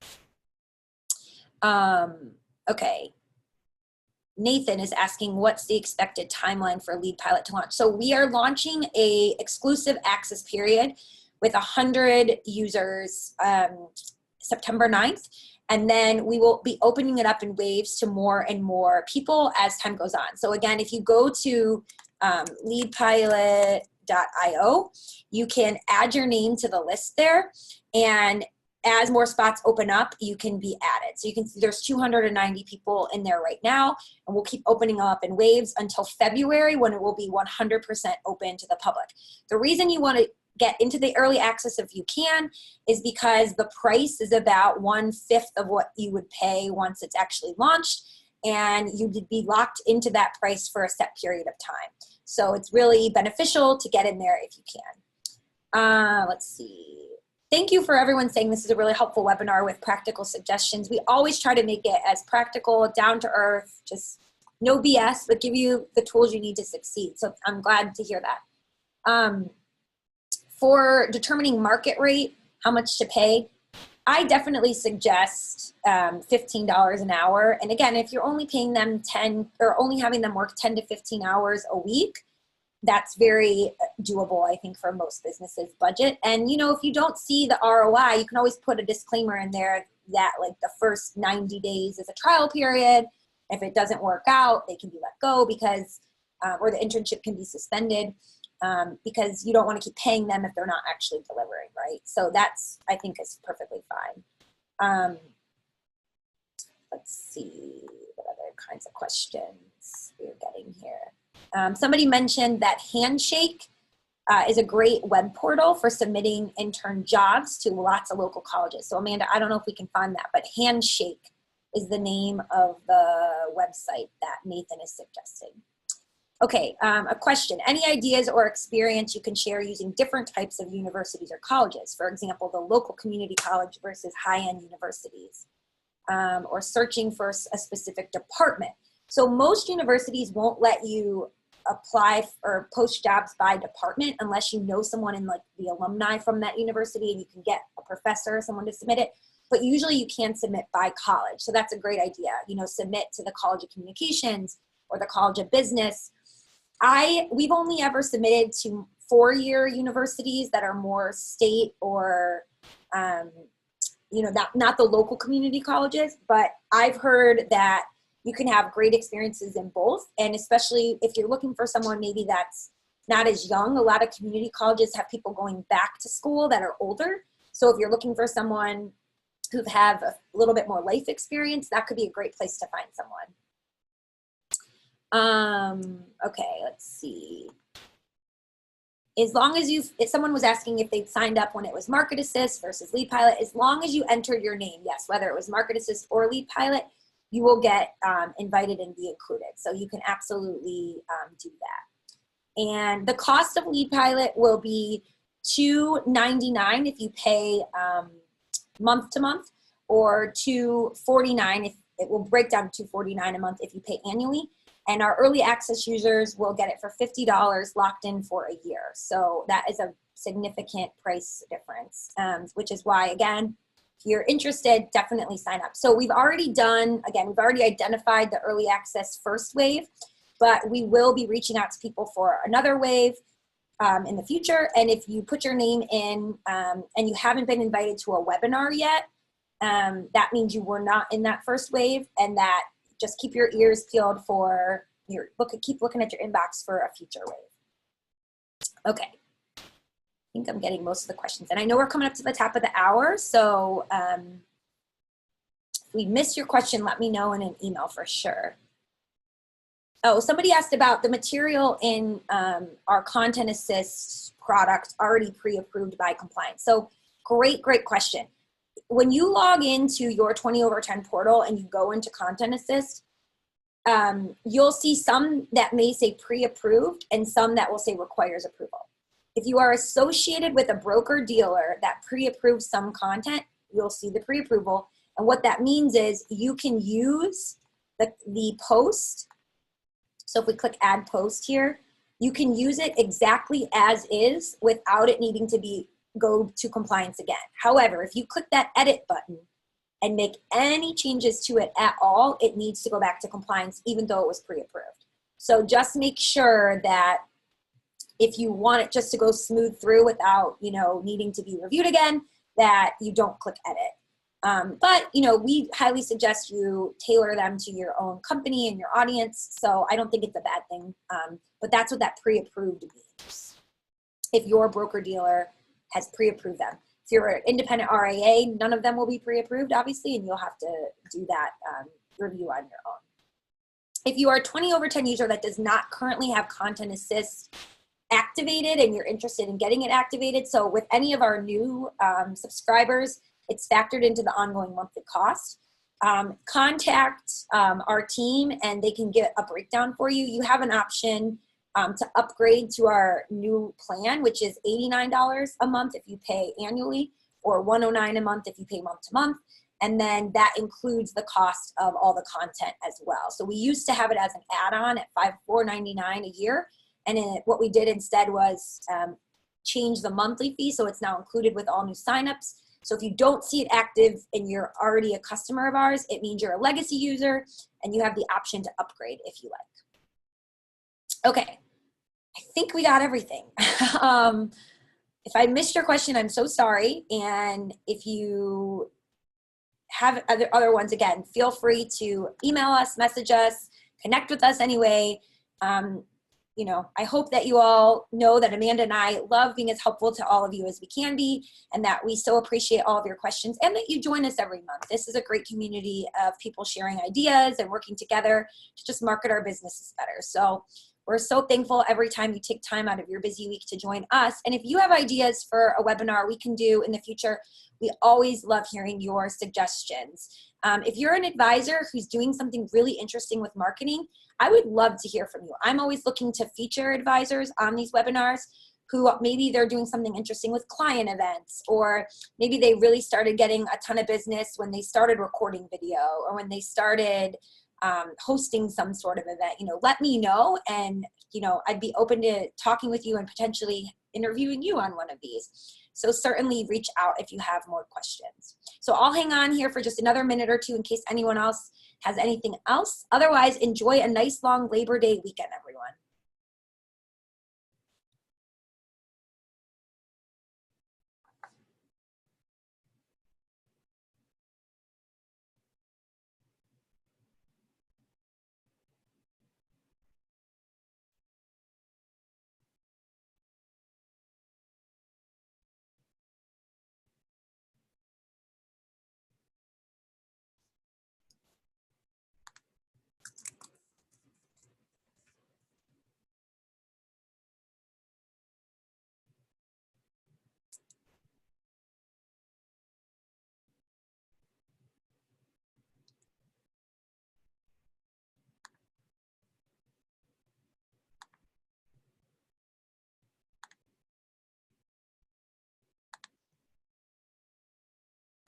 Okay. Nathan is asking, what's the expected timeline for Lead Pilot to launch? So we are launching a exclusive access period with 100 users September 9th. And then we will be opening it up in waves to more and more people as time goes on. So again, if you go to leadpilot.io, you can add your name to the list there. And as more spots open up, you can be added. So you can see there's 290 people in there right now, and we'll keep opening up in waves until February, when it will be 100% open to the public. The reason you want to get into the early access if you can is because the price is about 1/5 of what you would pay once it's actually launched, and you would be locked into that price for a set period of time. So it's really beneficial to get in there if you can. Let's see. Thank you for everyone saying this is a really helpful webinar with practical suggestions. We always try to make it as practical, down to earth, just no BS, but give you the tools you need to succeed. So I'm glad to hear that. For determining market rate, how much to pay, I definitely suggest $15 an hour. And again, if you're only paying them 10 or only having them work 10 to 15 hours a week, that's very doable, I think, for most businesses' budget. And, if you don't see the ROI, you can always put a disclaimer in there that like the first 90 days is a trial period. If it doesn't work out, they can be let go because, or the internship can be suspended. Because you don't want to keep paying them if they're not actually delivering, right? So that's, I think, is perfectly fine. Let's see what other kinds of questions we're getting here. Somebody mentioned that Handshake is a great web portal for submitting intern jobs to lots of local colleges. So Amanda, I don't know if we can find that, but Handshake is the name of the website that Nathan is suggesting. Okay, a question. Any ideas or experience you can share using different types of universities or colleges? For example, the local community college versus high-end universities, or searching for a specific department. So most universities won't let you apply or post jobs by department unless you know someone in like the alumni from that university and you can get a professor or someone to submit it. But usually you can submit by college. So that's a great idea. Submit to the College of Communications or the College of Business. We've only ever submitted to 4-year universities that are more state or, not the local community colleges, but I've heard that you can have great experiences in both. And especially if you're looking for someone maybe that's not as young, a lot of community colleges have people going back to school that are older. So if you're looking for someone who have a little bit more life experience, that could be a great place to find someone. Okay, let's see. As long as if someone was asking if they'd signed up when it was Market Assist versus Lead Pilot, as long as you entered your name, yes, whether it was Market Assist or Lead Pilot, you will get invited and be included. So you can absolutely do that. And the cost of Lead Pilot will be $2.99 if you pay month to month, or $249 if it will break down to $249 a month if you pay annually. And our early access users will get it for $50 locked in for a year. So that is a significant price difference, which is why, again, if you're interested, definitely sign up. So we've already identified the early access first wave, but we will be reaching out to people for another wave in the future. And if you put your name in and you haven't been invited to a webinar yet, that means you were not in that first wave, and that just keep your ears peeled for keep looking at your inbox for a future wave. Okay. I think I'm getting most of the questions. And I know we're coming up to the top of the hour, so if we missed your question, let me know in an email for sure. Oh, somebody asked about the material in our Content Assist product already pre-approved by compliance. So great question. When you log into your 20/10 portal and you go into Content Assist, you'll see some that may say pre-approved and some that will say requires approval. If you are associated with a broker dealer that pre-approves some content, you'll see the pre-approval. And what that means is you can use the post. So if we click add post here, you can use it exactly as is without it needing to go to compliance again. However, if you click that edit button and make any changes to it at all, it needs to go back to compliance even though it was pre-approved. So just make sure that if you want it just to go smooth through without, needing to be reviewed again, that you don't click edit. But we highly suggest you tailor them to your own company and your audience. So I don't think it's a bad thing, but that's what that pre-approved means. If your broker dealer has pre-approved them. If you're an independent RIA, none of them will be pre-approved, obviously, and you'll have to do that review on your own. If you are a 20/10 user that does not currently have Content Assist activated and you're interested in getting it activated, so with any of our new subscribers, it's factored into the ongoing monthly cost. Contact our team and they can get a breakdown for you. You have an option to upgrade to our new plan, which is $89 a month if you pay annually, or $109 a month if you pay month to month. And then that includes the cost of all the content as well. So we used to have it as an add-on at $4.99 a year. And what we did instead was change the monthly fee. So it's now included with all new signups. So if you don't see it active and you're already a customer of ours, it means you're a legacy user and you have the option to upgrade if you like. Okay, I think we got everything. If I missed your question, I'm so sorry. And if you have other ones, again, feel free to email us, message us, connect with us anyway. I hope that you all know that Amanda and I love being as helpful to all of you as we can be, and that we so appreciate all of your questions and that you join us every month. This is a great community of people sharing ideas and working together to just market our businesses better. So we're so thankful every time you take time out of your busy week to join us. And if you have ideas for a webinar we can do in the future, we always love hearing your suggestions. If you're an advisor who's doing something really interesting with marketing, I would love to hear from you. I'm always looking to feature advisors on these webinars who maybe they're doing something interesting with client events, or maybe they really started getting a ton of business when they started recording video or when they started hosting some sort of event. Let me know, and I'd be open to talking with you and potentially interviewing you on one of these. So certainly reach out if you have more questions. So I'll hang on here for just another minute or two in case anyone else has anything else. Otherwise, enjoy a nice long Labor Day weekend, everyone.